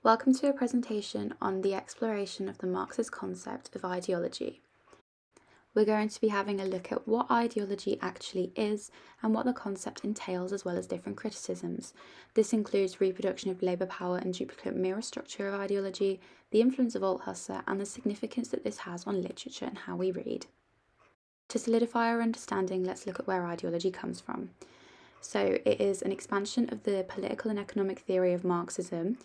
Welcome to a presentation on the exploration of the Marxist concept of ideology. We're going to be having a look at what ideology actually is and what the concept entails, as well as different criticisms. This includes reproduction of labour power and duplicate mirror structure of ideology, the influence of Althusser, and the significance that this has on literature and how we read. To solidify our understanding, let's look at where ideology comes from. So it is an expansion of the political and economic theory of Marxism,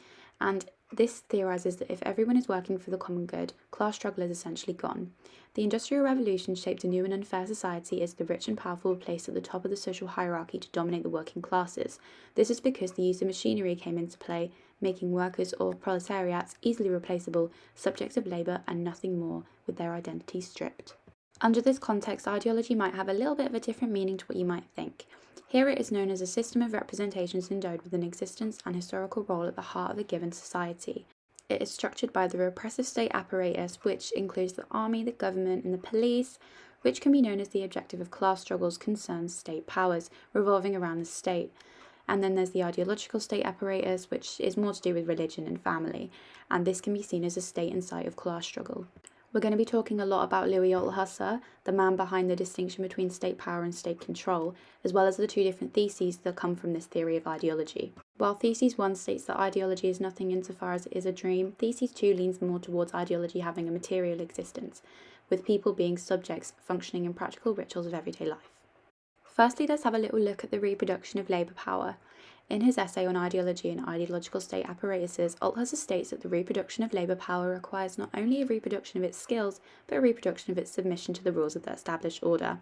and this theorises that if everyone is working for the common good, class struggle is essentially gone. The Industrial Revolution shaped a new and unfair society as the rich and powerful were placed at the top of the social hierarchy to dominate the working classes. This is because the use of machinery came into play, making workers or proletariats easily replaceable, subjects of labour and nothing more, with their identities stripped. Under this context, ideology might have a little bit of a different meaning to what you might think. Here it is known as a system of representations endowed with an existence and historical role at the heart of a given society. It is structured by the repressive state apparatus, which includes the army, the government, and the police, which can be known as the objective of class struggles concerns state powers, revolving around the state. And then there's the ideological state apparatus, which is more to do with religion and family, and this can be seen as a state and site of class struggle. We're going to be talking a lot about Louis Althusser, the man behind the distinction between state power and state control, as well as the two different theses that come from this theory of ideology. While Thesis 1 states that ideology is nothing insofar as it is a dream, Thesis 2 leans more towards ideology having a material existence, with people being subjects functioning in practical rituals of everyday life. Firstly, let's have a little look at the reproduction of labour power. In his essay on ideology and ideological state apparatuses, Althusser states that the reproduction of labour power requires not only a reproduction of its skills, but a reproduction of its submission to the rules of the established order.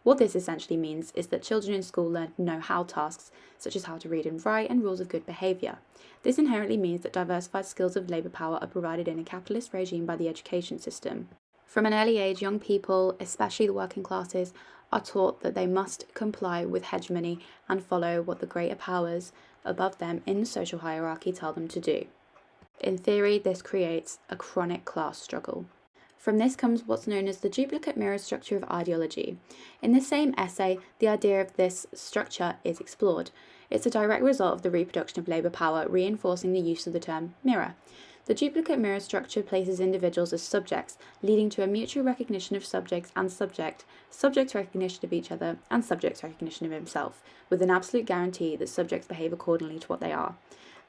What this essentially means is that children in school learn know-how tasks, such as how to read and write and rules of good behaviour. This inherently means that diversified skills of labour power are provided in a capitalist regime by the education system. From an early age, young people, especially the working classes, are taught that they must comply with hegemony and follow what the greater powers above them in the social hierarchy tell them to do. In theory, this creates a chronic class struggle. From this comes what's known as the duplicate mirror structure of ideology. In the same essay, the idea of this structure is explored. It's a direct result of the reproduction of labour power, reinforcing the use of the term mirror. The duplicate mirror structure places individuals as subjects, leading to a mutual recognition of subjects and subject recognition of each other, and subject's recognition of himself, with an absolute guarantee that subjects behave accordingly to what they are.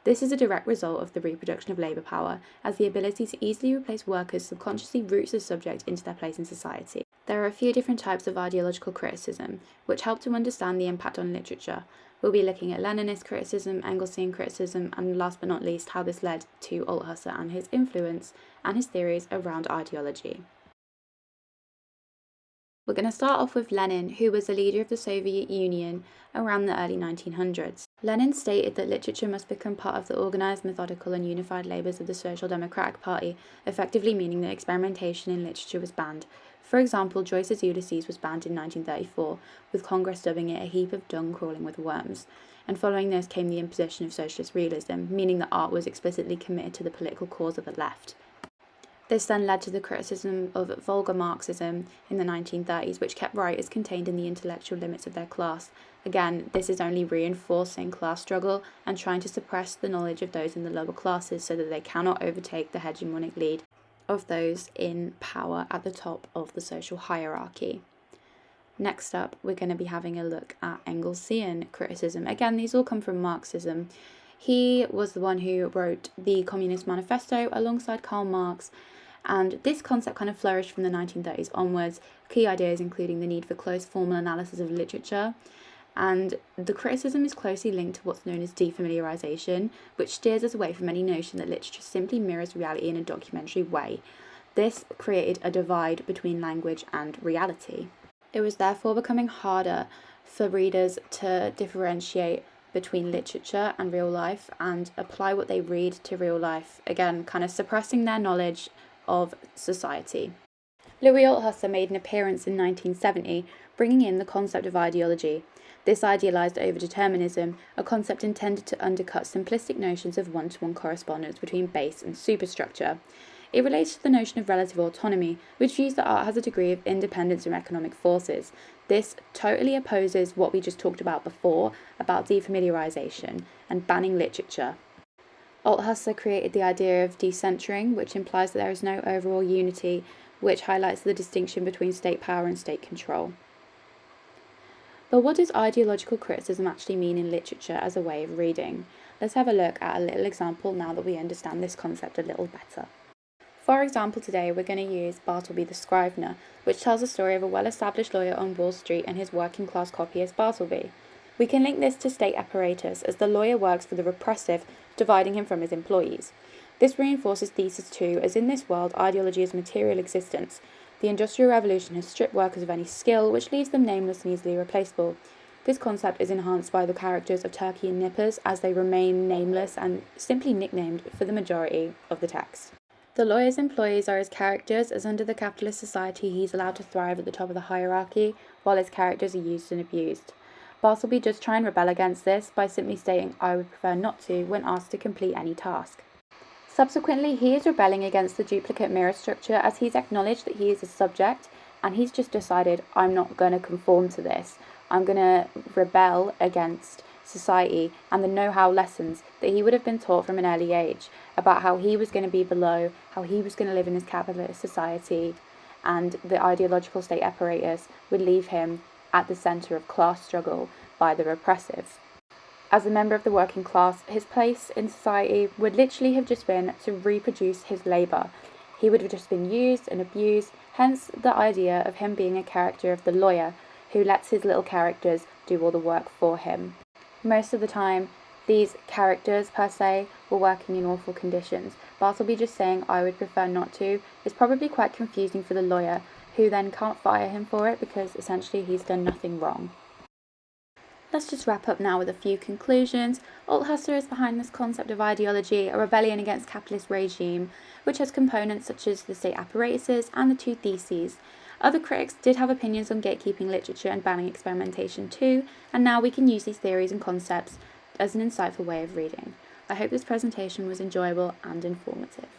This is a direct result of the reproduction of labour power, as the ability to easily replace workers subconsciously roots the subject into their place in society. There are a few different types of ideological criticism, which help to understand the impact on literature. We'll be looking at Leninist criticism, Engelsian criticism, and last but not least, how this led to Althusser and his influence and his theories around ideology. We're going to start off with Lenin, who was a leader of the Soviet Union around the early 1900s. Lenin stated that literature must become part of the organised, methodical and unified labours of the Social Democratic Party, effectively meaning that experimentation in literature was banned. For example, Joyce's Ulysses was banned in 1934, with Congress dubbing it a heap of dung crawling with worms. And following this came the imposition of socialist realism, meaning that art was explicitly committed to the political cause of the left. This then led to the criticism of vulgar Marxism in the 1930s, which kept writers contained in the intellectual limits of their class. Again, this is only reinforcing class struggle and trying to suppress the knowledge of those in the lower classes so that they cannot overtake the hegemonic lead of those in power at the top of the social hierarchy. Next up, we're going to be having a look at Engelsian criticism. Again, these all come from Marxism. He was the one who wrote the Communist Manifesto alongside Karl Marx, and this concept kind of flourished from the 1930s onwards, key ideas including the need for close formal analysis of literature, and the criticism is closely linked to what's known as defamiliarization, which steers us away from any notion that literature simply mirrors reality in a documentary way. This created a divide between language and reality. It was therefore becoming harder for readers to differentiate between literature and real life and apply what they read to real life, again, kind of suppressing their knowledge of society. Louis Althusser made an appearance in 1970, bringing in the concept of ideology. This idealised overdeterminism, a concept intended to undercut simplistic notions of one-to-one correspondence between base and superstructure. It relates to the notion of relative autonomy, which views that art has a degree of independence from economic forces. This totally opposes what we just talked about before, about defamiliarization and banning literature. Althusser created the idea of decentering, which implies that there is no overall unity, which highlights the distinction between state power and state control. But what does ideological criticism actually mean in literature as a way of reading? Let's have a look at a little example now that we understand this concept a little better. For example, today we're going to use Bartleby the Scrivener, which tells the story of a well-established lawyer on Wall Street and his working-class copyist Bartleby. We can link this to state apparatus, as the lawyer works for the repressive, dividing him from his employees. This reinforces thesis 2, as in this world, ideology is material existence. The Industrial Revolution has stripped workers of any skill, which leaves them nameless and easily replaceable. This concept is enhanced by the characters of Turkey and Nippers, as they remain nameless and simply nicknamed for the majority of the text. The lawyer's employees are his characters, as under the capitalist society he's allowed to thrive at the top of the hierarchy, while his characters are used and abused. Bartleby does try and rebel against this by simply stating, "I would prefer not to," when asked to complete any task. Subsequently, he is rebelling against the duplicate mirror structure, as he's acknowledged that he is a subject, and he's just decided, "I'm not going to conform to this. I'm going to rebel against society and the know-how lessons that he would have been taught from an early age about how he was going to be below, how he was going to live in this capitalist society, and the ideological state apparatus would leave him at the centre of class struggle by the repressive." As a member of the working class, his place in society would literally have just been to reproduce his labour. He would have just been used and abused, hence the idea of him being a character of the lawyer who lets his little characters do all the work for him. Most of the time, these characters, per se, were working in awful conditions. Bartleby just saying, "I would prefer not to," is probably quite confusing for the lawyer, who then can't fire him for it because essentially he's done nothing wrong. Let's just wrap up now with a few conclusions. Althusser is behind this concept of ideology, a rebellion against capitalist regime, which has components such as the state apparatuses and the two theses. Other critics did have opinions on gatekeeping literature and banning experimentation too, and now we can use these theories and concepts as an insightful way of reading. I hope this presentation was enjoyable and informative.